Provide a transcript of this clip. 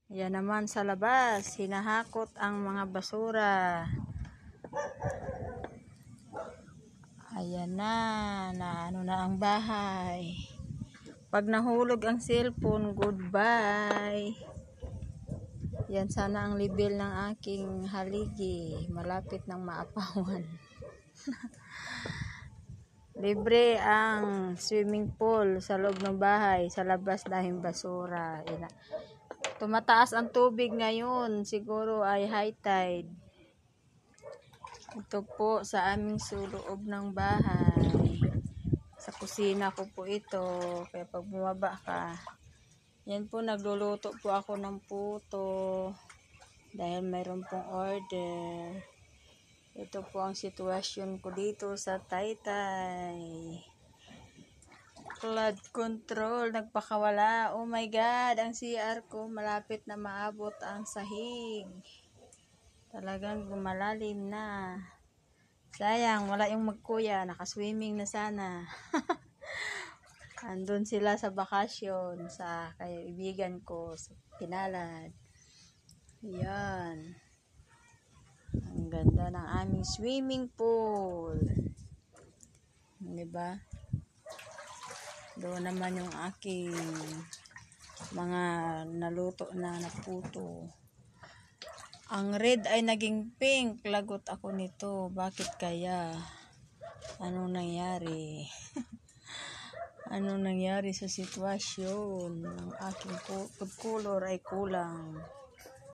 Yan naman sa labas, hinahakot ang mga basura. Ayan na ano na ang bahay. Pag nahulog ang cellphone, goodbye. Yan sana ang level ng aking haligi. Malapit ng maapawan. Libre ang swimming pool sa loob ng bahay. Sa labas dahil basura. Tumataas ang tubig ngayon. Siguro ay high tide. Ito po sa aming suloob ng bahay. Sa kusina ko po ito. Kaya pag bumaba ka, yan po, nagluluto po ako ng puto. Dahil mayroon pong order. Ito po ang sitwasyon ko dito sa Taytay. Flood control, nagpakawala. Oh my God, ang CR ko malapit na maabot ang sahig. Talagang gumalalim na. Sayang, wala yung magkuya. Nakaswimming na sana. Andun sila sa bakasyon sa kaibigan ko sa Pinalad. Yan. Ang ganda ng aming swimming pool. Diba? Doon naman yung aking mga naluto na puto. Ang red ay naging pink. Lagot ako nito. Bakit kaya? Anong nangyari? Anong nangyari sa sitwasyon? Ang aking food color ay kulang.